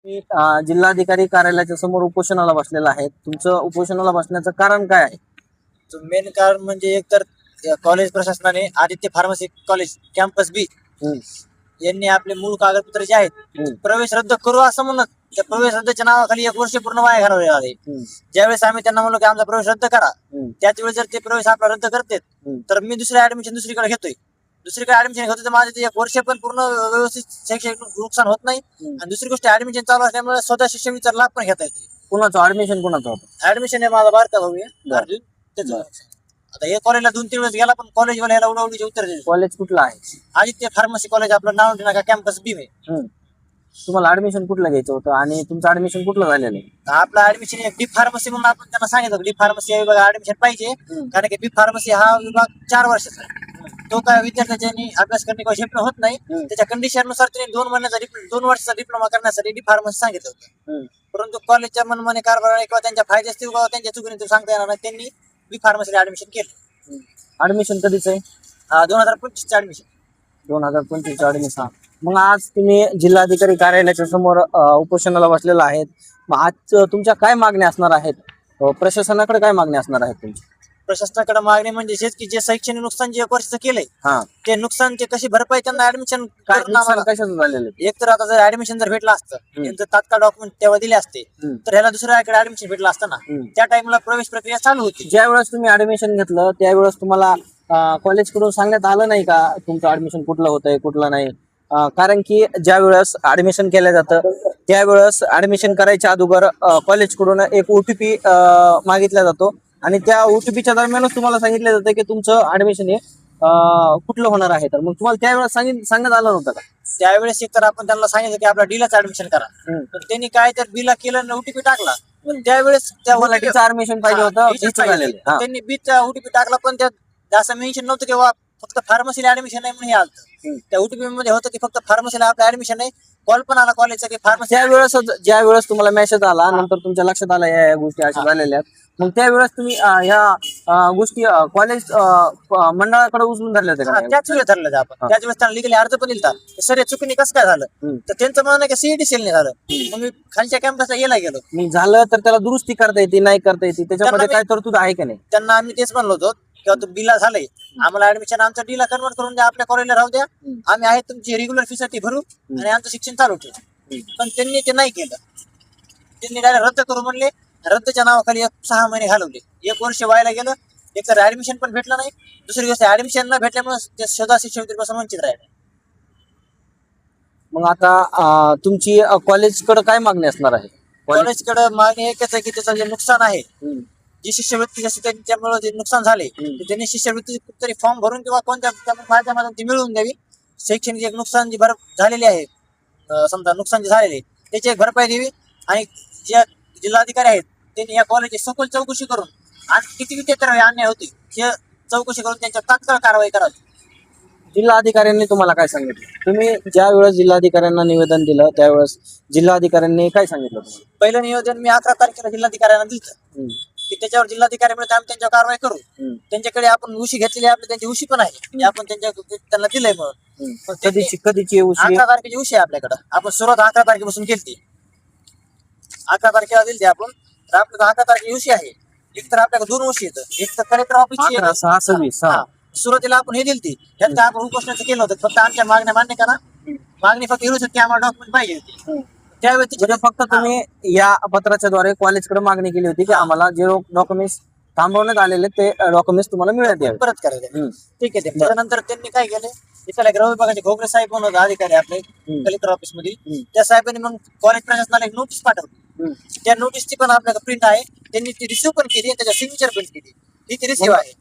मी जिल्हाधिकारी कार्यालयाच्या समोर उपोषणाला बसलेला आहे. तुमचं उपोषणाला बसण्याचं कारण काय आहे? मेन कारण म्हणजे एक तर कॉलेज प्रशासनाने आदित्य फार्मसी कॉलेज कॅम्पस बी हम्म, यांनी आपले मूळ कागदपत्र जे आहेत हम्म, प्रवेश रद्द करू असं म्हणत त्या प्रवेश रद्दच्या नावाखाली 1 वर्ष पूर्ण वाया घालवले आले. हम्म, ज्यावेळेस आम्ही त्यांना म्हणलो की आमचा प्रवेश रद्द करा, हम्म, त्याच वेळेस जर ते प्रवेश आपला रद्द करतात हम्म. तर मी दुसरे ऍडमिशन दुसरीकडे घेतोय. दुसरीकडे ऍडमिशन घेतोय तर माझे ते 1 वर्ष पण पूर्ण व्यवस्थित शैक्षणिक नुकसान होत नाही. आणि दुसरी गोष्ट ऍडमिशन चालू असल्यामुळे स्वतः शिष्यवृत्तीचा लाभ पण घेता येतो. कुणाचं ऍडमिशन कुणाचं होतं? ऍडमिशन आहे माझा बारका भाऊ आहे बरं. अर्जुन, त्याचं बरं. नुकसान. आता हे कॉलेजला 2-3 वेळेस गेला पण कॉलेजवाला याला उडवडीचे उत्तर दिले. कॉलेज कुठलं आहे? आदित्य फार्मसी कॉलेज आपलं नाव नका कॅम्पस बी आहे. हम्म. तुम्हाला ऍडमिशन कुठलं घ्यायचं होतं आणि तुमचं ऍडमिशन कुठलं झालेलं आहे? आपलं ऍडमिशन डी फार्मसी म्हणून आपण त्यांना सांगितलं डी फार्मसी या विभागात ऍडमिशन पाहिजे. हम्म. कारण की बी फार्मसी हा विभाग 4 वर्षाचा आहे. तो काय विद्यार्थ्यांनी अभ्यास करणे किंवा झेपणं होत नाही. हम्म. त्याच्या कंडिशननुसार त्यांनी 2 वर्षाचा डिप्लोमा करण्यासाठी डी फार्मसी सांगितलं होतं. हम्म. परंतु कॉलेजच्या मनमानी कारभार किंवा त्यांच्या फायदे असतील किंवा त्यांच्या चुकीने तो सांगता येणार नाही, त्यांनी बी फार्मसीला ऍडमिशन केलं. ऍडमिशन कधीच आहे? 2025 ऍडमिशन. 2025 ऍडमिशन. मग आज तुम्ही जिल्हाधिकारी कार्यालयाच्या समोर उपोषणाला बसलेला आहेत. मग आज तुमच्या काय मागण्या असणार आहेत? प्रशासनाकडे काय मागण्या असणार आहेत तुमची? प्रशासनाकडे मागणी म्हणजे हेच की जे शैक्षणिक नुकसान जे वर्षाचं केलंय हा, ते नुकसान ते कशी भरपाई त्यांना ऍडमिशन काय नुकसान कशाचं झालेलं आहे? एक तर आता जर ऍडमिशन जर भेटलं असतं त्यांचं तात्काळ डॉक्युमेंट तेव्हा दिले असते हम्म. तर ह्याला दुसऱ्याकडे ऍडमिशन भेटलं असतं ना. हम्म. त्या टाइमला प्रवेश प्रक्रिया चालू होती. ज्या वेळेस तुम्ही ऍडमिशन घेतलं त्यावेळेस तुम्हाला कॉलेज कडून सांगण्यात आलं नाही का तुमचं ऍडमिशन कुठलं होतंय कुठलं नाही? कारण की ज्या वेळेस ऍडमिशन केलं जातं त्यावेळेस ऍडमिशन करायच्या अगोदर कॉलेज कडून एक ओटीपी मागितला जातो आणि त्या ओटीपीच्या दरम्यानच तुम्हाला सांगितलं जातं की तुमचं ऍडमिशन हे कुठलं होणार आहे. तर मग तुम्हाला त्यावेळेस सांगण्यात आलं नव्हतं का? त्यावेळेस एक तर आपण त्यांना सांगितलं की आपल्या डीलाच ऍडमिशन करा. हम्म. तर त्यांनी काय तर बीला केलं आणि ओटीपी टाकला. पण त्यावेळेस त्या तुम्हाला डीचं ऍडमिशन पाहिजे होतं, बीचं झालेलं आहे. हा. त्यांनी बीचा ओटीपी टाकला पण त्यात असं मेन्शन नव्हतं की बाबा फक्त फार्मसीला ऍडमिशन आहे म्हणून हे आलं. हम्म. त्या ओटीपी मध्ये होतं की फक्त फार्मसीला आपलं ऍडमिशन आहे. कॉल पण आला कॉलेजचा की फार्मसी. त्यावेळेस ज्या वेळेस तुम्हाला मेसेज आला नंतर तुमच्या लक्षात आला या गोष्टी अशा झालेल्या आहेत, मग त्यावेळेस तुम्ही ह्या गोष्टी कॉलेज मंडळाकडे उचलून धरल्या होत्या का? त्याच वेळेस ठरलं आपण. त्याच वेळेस त्यांना लिगली अर्ज पण दिलता. सर चुकीने कसं काय झालं हम्म. तर त्यांचं म्हणणं की सीईटी सेलने झालं. मग मी खालच्या कॅम्पसला गेलो. मी झालं तर त्याला दुरुस्ती करता येते नाही करता येते त्याच्यामध्ये काय तरतूद आहे का नाही? त्यांना आम्ही तेच म्हणलो होतो किंवा तो बिला झालंय आम्हाला ऍडमिशन आमच्या डीला कन्वर्ट करून द्या, आपल्या कॉलेजला राहू द्या. आम्ही आहे तुमची रेग्युलर फी साठी भरू आणि आमचं शिक्षण चालू ठेवू. पण त्यांनी ते नाही केलं. त्यांनी डायरेक्ट रद्द करू म्हणले. रद्दच्या नावाखाली 6 महिने घालवले. 1 वर्ष व्हायला गेलं. एक तर ऍडमिशन पण भेटलं नाही. दुसरी गोष्ट ऍडमिशन न भेटल्यामुळे ते स्वतः शिष्यवृत्तीपासून वंचित राहिले. मग आता तुमची कॉलेजकडे काय मागणी असणार आहे? कॉलेजकडे मागणी एकच आहे की त्याचं जे नुकसान आहे हम्म. जी शिष्यवृत्ती जशी त्यांच्यामुळे जे नुकसान झाले ते त्यांनी शिष्यवृत्ती कुठतरी फॉर्म भरून किंवा कोणत्या माध्यमातून ती मिळवून द्यावी. शैक्षणिक एक नुकसान जी झालेली आहे, समजा नुकसान जे झालेले त्याची एक भरपाई द्यावी. आणि जे जिल्हाधिकारी आहेत त्यांनी या कॉलेजची सखोल चौकशी करून आणि किती विद्यार्थी अन्याय होती हे चौकशी करून त्यांच्या तात्काळ कारवाई करावी. जिल्हाधिकाऱ्यांनी तुम्हाला काय सांगितलं? तुम्ही ज्या वेळेस जिल्हाधिकाऱ्यांना निवेदन दिलं त्यावेळेस जिल्हाधिकाऱ्यांनी काय सांगितलं तुम्हाला? पहिलं निवेदन मी 11 तारखेला जिल्हाधिकाऱ्यांना दिलं हम्म. की त्याच्यावर जिल्हाधिकारी मिळत आम्ही त्यांच्यावर कारवाई करू. हम्म. त्यांच्याकडे आपण उशी घेतलेली आहे, आपली त्यांची उशी पण आहे की आपण त्यांना दिलंय म्हणून. हम्म. कधीची उशी? 11 तारखेची उशी आहे आपल्याकडं. आपण सुरुवात 11 तारखेपासून केली. 11 तारखेला दिली आपण. तर आपल्याकडे 11 तारखेची उशी आहे. एक तर आपल्याकडे 2 उशी येतं. एक तर कलेक्टर ऑफिसची 11, 6, 26. हा. सुरुवातीला आपण हे दिली त्यात काय आपण उपोषणाचं केलं होतं फक्त आमच्या मागण्या मान्य करा. मागणी फक्त एवढीच होती की आम्हाला डॉक्युमेंट पाहिजे होती. त्यावेळी म्हणजे फक्त तुम्ही या पत्राच्या द्वारे कॉलेजकडे मागणी केली होती की आम्हाला जे डॉक्युमेंट्स थांबवण्यात आलेले ते डॉक्युमेंट्स तुम्हाला मिळत यावे. परत करायचे. हम्म. ठीक आहे. त्याच्यानंतर त्यांनी काय केलं, इथल्या गृह विभागाचे घोगरे साहेब म्हणून होते अधिकारी आपले कलेक्टर ऑफिस मध्ये. त्या साहेबांनी मग कॉलेज प्रशासनाला एक नोटीस पाठवली. त्या नोटीसची पण आपल्याकडे प्रिंट आहे. त्यांनी ती रिसिव्ह पण केली आणि त्याच्या सिग्नेचर पण केली. ती रिसिव्ह आहे.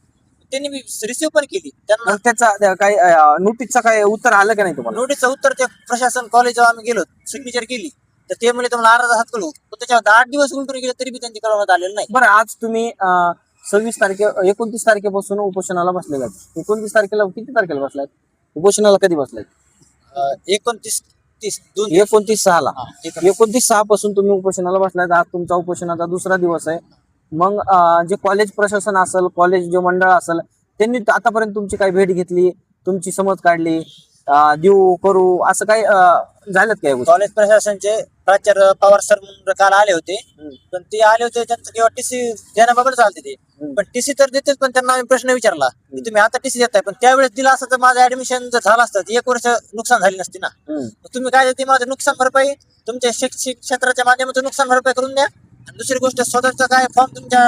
त्यांनी रिसिव्ह पण केली. त्यांना मग त्याचा काय नोटीसचं काय उत्तर आलं का नाही तुम्हाला? नोटीसचं उत्तर ते प्रशासन कॉलेज आम्ही गेलो सिग्नेचर केली तर ते म्हणजे तुम्हाला अर्धा हात कळू पण त्याच्यावर 8 दिवस उलटून गेले तरी बी त्यांची कळवण्यात आलेलं नाही. बरं, आज तुम्ही 29 तारखेपासून उपोषणाला बसले जात. 29 तारखेला किती तारखेला बसलाय उपोषणाला? कधी बसलाय? 29/6ला. 29/6 पासून तुम्ही उपोषणाला बसलाय. आज तुमचा उपोषणाचा दुसरा दिवस आहे. मग जे कॉलेज प्रशासन असेल, कॉलेज जे मंडळ असेल, त्यांनी आतापर्यंत तुमची काही भेट घेतली, तुमची समज काढली, देऊ करू असं काही झालं काय? कॉलेज प्रशासनचे प्राचार्य पवार सर म्हणून काल आले होते. पण ते आले होते त्यांचं किंवा टीसी देण्याबाबत चालते ते. पण टीसी तर देतील, पण त्यांना आम्ही प्रश्न विचारला की तुम्ही आता टीसी देताय, पण त्यावेळेस दिला असतं तर माझं ऍडमिशन जर झालं असतं 1 वर्ष नुकसान झाली नसती ना. मग तुम्ही काय देते, माझं नुकसान भरपाई तुमच्या शैक्षणिक क्षेत्राच्या माध्यमातून नुकसान भरपाई करून द्या. आणि दुसरी गोष्ट, स्वतःचा काय फॉर्म तुमच्या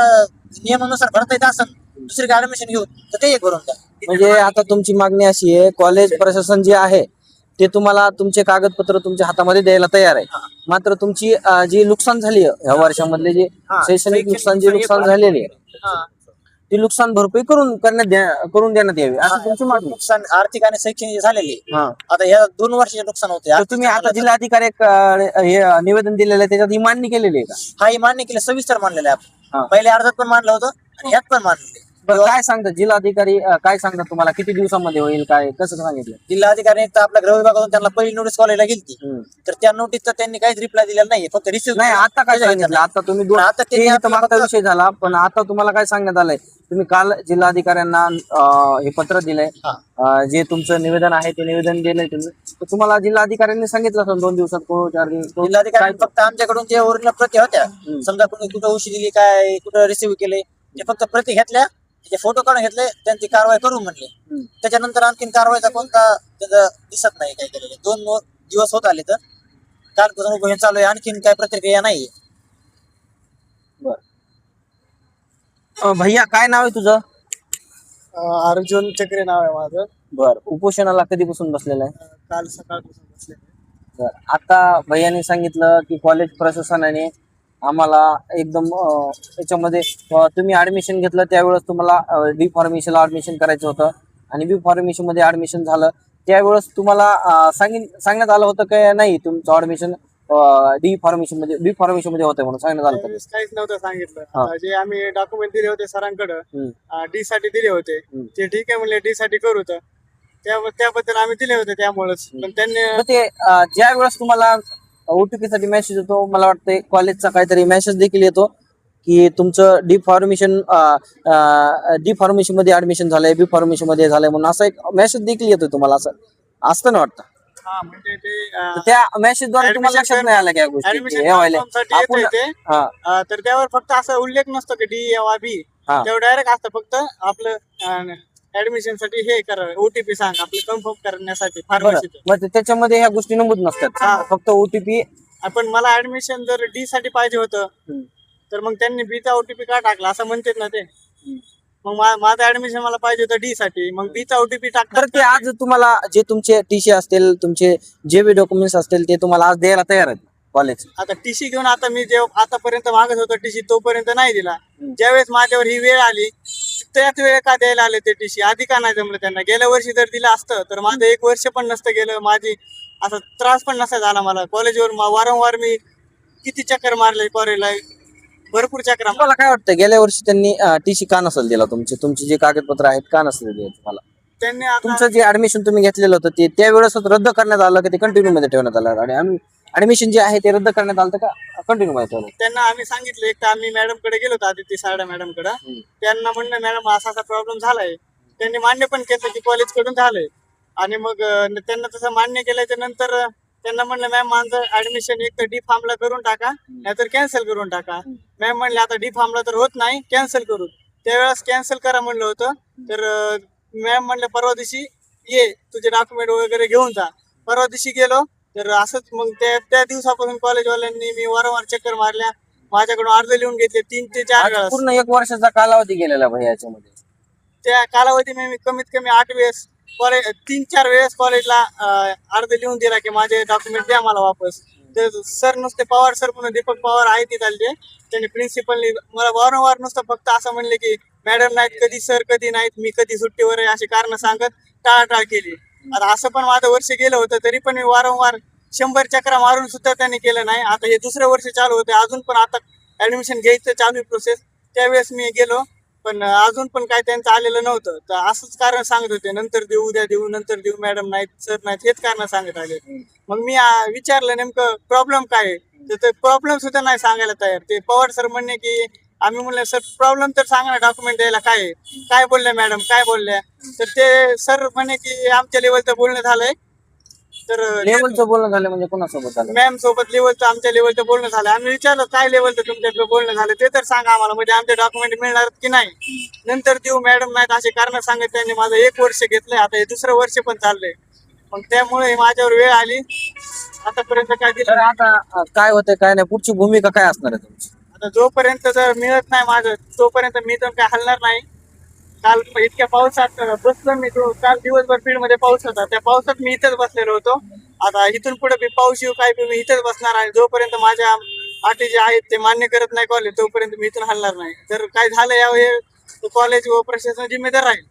नियमानुसार भरता येत असेल दुसरी ऍडमिशन घेऊन, तर ते एक भरून द्या. म्हणजे आता तुमची मागणी अशी आहे, कॉलेज प्रशासन जे आहे ते तुम्हाला तुमचे कागदपत्र तुमच्या हातामध्ये द्यायला तयार आहे. मात्र तुमची जी नुकसान झाली आहे ह्या वर्षामधले जे शैक्षणिक नुकसान झालेले आहे, ती नुकसान भरपाई करून देण्यात यावी असं तुमची मागणी. नुकसान आर्थिक आणि शैक्षणिक झालेली हा. आता या 2 वर्षाचे नुकसान होते. तर तुम्ही आता जिल्हाधिकारी हे निवेदन दिलेलं आहे त्याच्यात ही मान्य केलेली आहे का? हा, हे मान्य केलं, सविस्तर मानलेलं आहे हा. आपण. पहिल्या अर्जात पण मानलं होतं आणि यात पण मानले. बरं, काय सांगतात जिल्हाधिकारी, काय सांगतात तुम्हाला, किती दिवसामध्ये होईल, काय कसं सांगितलं? जिल्हाधिकारी तर आपल्या गृह विभागातून त्यांना पहिली नोटीस कॉलेजला गेली, तर त्या नोटीसचा त्यांनी काहीच रिप्लाय दिलेला नाही, फक्त रिसिव्ह नाही. आता काय सांगितलं? आता तुम्ही आता ते तर मागचा विषय झाला, पण आता तुम्हाला काय सांगण्यात आलंय? तुम्ही काल जिल्हाधिकाऱ्यांना हे पत्र दिलंय, जे तुमचं निवेदन आहे ते निवेदन दिलंय तुम्ही, तर तुम्हाला जिल्हाधिकाऱ्यांनी सांगितलं असेल 2 दिवसात 4 दिवस जिल्हाधिकारी फक्त आमच्याकडून जे ओरिजिनल प्रती होत्या, समजा कोणी कुठं उशी दिली, काय कुठं रिसिव्ह केले, ते फक्त प्रती घेतल्या, त्याचे फोटो काढून घेतले, त्यांची कारवाई करू म्हणले. त्याच्यानंतर आणखीन कारवाईचा कोणता त्याचं दिसत नाही काही केलेलं. 2 दिवस होत आले, तर कालपासून उपोषण चालू आहे, आणखीन काय प्रतिक्रिया नाही. भैया, काय नाव आहे तुझं? अर्जुन चक्रे नाव आहे माझं. बर, उपोषणाला कधीपासून बसलेलं आहे? काल सकाळपासून बसले. बर, आता भैयाने सांगितलं की कॉलेज प्रशासनाने आम्हाला एकदम याच्यामध्ये तुम्ही ऍडमिशन घेतलं त्यावेळेस तुम्हाला डी फॉर्मेशनला ऍडमिशन करायचं होतं आणि बी फॉर्मेशन मध्ये ऍडमिशन झालं त्यावेळेस तुम्हाला सांगण्यात आलं होतं की नाही तुमचं ऍडमिशन बी फॉर्मेशन मध्ये होतं म्हणून सांगण्यात आलं होतं? त्यावेळेस काहीच नव्हतं सांगितलं. हा. जे आम्ही डॉक्युमेंट दिले होते सरांकडे, हम्म. डी साठी दिले होते, ते ठीक आहे म्हणले डी साठी करू, तर त्याबद्दल आम्ही दिले होते त्यामुळेच. पण त्यांनी तर ते ज्या वेळेस तुम्हाला ओटीपी साठी मेसेज येतो, मला वाटतं कॉलेजचा काहीतरी मेसेज देखील येतो की तुमचं डी फॉर्मेशन मध्ये ऍडमिशन झालंय, बी फॉर्मेशन मध्ये झालंय म्हणून असा एक मेसेज देखील येतो तुम्हाला, असं असतं ना वाटतं? हा, म्हणजे ते तर त्या मेसेज द्वारे तुम्हाला लक्षात नाही आलं काय गोष्टी ऍडमिशन हे व्हायला साठी येते ते, हा. तर त्यावर फक्त असा उल्लेख नसतो की डी या बी, हा. तेव्हा डायरेक्ट असतं फक्त आपलं ऍडमिशन साठी हे करा, ओटीपी सांग आपलं कन्फर्म करण्यासाठी बरं, फार्मसीचं. मग त्याच्यामध्ये ह्या गोष्टी नमूद नसतात, हा. फक्त ओटीपी. आपण मला ऍडमिशन जर डी साठी पाहिजे होतं, तर मग त्यांनी बी चा ओटीपी का टाकला असं म्हणतात ना ते. मग माझं ऍडमिशन मला पाहिजे होतं डी साठी, मग बी चा ओटीपी तर टाकतात. ते आज तुम्हाला जे तुमचे टीसी असतील, तुमचे जे बी डॉक्युमेंट्स असतील ते तुम्हाला आज द्यायला तयार आहेत कॉलेज? आता टीसी घेऊन आता मी जे आतापर्यंत मागत होतो टीसी तोपर्यंत नाही दिला. ज्यावेळेस माझ्यावर ही वेळ आली त्याच वेळ का द्यायला आले ते टीसी? आधी का नाही जमलं त्यांना? गेल्या वर्षी जर दिलं असतं तर माझं 1 वर्ष पण नसतं गेलं, माझी असा त्रास पण नसता झाला मला. कॉलेजवर वारंवार मी किती चक्कर मारले कॉलेजला, भरपूर चक्कर. तुम्हाला काय वाटतं गेल्या वर्षी त्यांनी टीसी का नसेल दिला? तुमचे जे कागदपत्र आहेत का नसेल दिले तुम्हाला? त्यांनी आता तुमचं जे ऍडमिशन तुम्ही घेतलेलं होतं ते त्यावेळेस रद्द करण्यात आलं का ते कंटिन्यू मध्ये ठेवण्यात आलं? आणि ऍडमिशन जे आहे ते रद्द करण्यात आलं का कंटिन्यू मध्ये ठेवलं? त्यांना आम्ही सांगितलं, एक तर आम्ही मॅडम कडे गेलो होतो आदित्य सारडा मॅडम कडे, त्यांना म्हणलं मॅडम असा असा प्रॉब्लेम झालाय. त्यांनी मान्य पण केलं की कॉलेज कडून झालंय, आणि मग त्यांना तसं मान्य केल्याच्या नंतर त्यांना म्हणलं मॅम माझं ऍडमिशन एक तर डी फॉर्मला करून टाका, नाहीतर कॅन्सल करून टाका. मॅम म्हणले आता डी फॉर्मला तर होत नाही, कॅन्सल करू. त्यावेळेस कॅन्सल करा म्हणलं होतं, तर मॅम म्हणलं परवा दिवशी ये, तुझे डॉक्युमेंट वगैरे घेऊन जा. परवा दिवशी गेलो, तर असंच मग त्या दिवसापासून कॉलेजवाल्यांनी मी वारंवार चक्कर मारल्या, माझ्याकडून अर्ज लिहून घेतले 3 ते 4 आज वेळा. पूर्ण 1 वर्षाचा कालावधी गेलेला भाई याच्यामध्ये. त्या कालावधीमध्ये मी कमीत कमी 8 वेळेस 3-4 वेळेस कॉलेजला अर्ज लिहून दिला की माझे डॉक्युमेंट द्या मला वापस. तर सर नुसते पवार सर म्हणून दीपक पवार आहे तिथले, त्यांनी प्रिन्सिपलनी मला वारंवार नुसतं फक्त असं म्हणले की मॅडम नाहीत, कधी सर कधी नाहीत, मी कधी सुट्टीवर आहे अशी कारण सांगत टाळाटाळ केली. आता असं पण माझं वर्ष गेलं होतं, तरी पण मी वारंवार 100 चक्रा मारून सुद्धा त्यांनी केलं नाही. आता हे 2रं वर्ष चालू होते, अजून पण आता ऍडमिशन घ्यायचं चालू आहे प्रोसेस. त्यावेळेस मी गेलो, पण अजून पण काय त्यांचं आलेलं नव्हतं. तर असंच कारण सांगत होते, नंतर देऊ, उद्या देऊ, नंतर देऊ, मॅडम नाहीत, सर नाहीत, हेच कारण सांगत आले. मग मी विचारलं नेमकं प्रॉब्लेम काय आहे, तर ते प्रॉब्लेम सुद्धा नाही सांगायला तयार. ते पवार सर म्हणणे की आम्ही म्हणलं सर प्रॉब्लेम तर सांगा ना, डॉक्युमेंट द्यायला काय आहे? काय बोलल्या मॅडम, काय बोलल्या? तर ते सर म्हणे की आमच्या लेवलचं बोलणं झालंय, तर लेवलचं बोलणं झालं म्हणजे कोणासोबत झालं? मॅम सोबत लेवलचं आमच्या लेवलचं बोलणं झालं. आम्ही विचारलं काय लेवलचं तुमच्याकडे बोलणं झालं ते तर सांगा आम्हाला, म्हणजे आमचे डॉक्युमेंट मिळणार की नाही. नंतर देऊ मॅडम नाहीत असे कारण सांगत त्यांनी माझं 1 वर्ष घेतलंय, आता हे 2रं वर्ष पण चाललंय. मग त्यामुळे माझ्यावर वेळ आली, आतापर्यंत काय दिलं तर नाही. आता काय होतंय काय नाही, पुढची भूमिका काय असणार आहे तुमची? आता जोपर्यंत जर मिळत नाही माझं तोपर्यंत मी तर काय हलणार नाही. काल इतक्या पावसात बसलो मी, तो काल दिवसभर बीड मध्ये पाऊस होता, त्या पावसात मी इथंच बसलेलो होतो. आता इथून पुढे बी पाऊस येऊ काय बी मी इथंच बसणार आहे. जोपर्यंत माझ्या अटी जे आहेत ते मान्य करत नाही कॉलेज, तोपर्यंत मी इथून हलणार नाही. जर काय झालं यावेळी कॉलेज व प्रशासन जिम्मेदार राहील.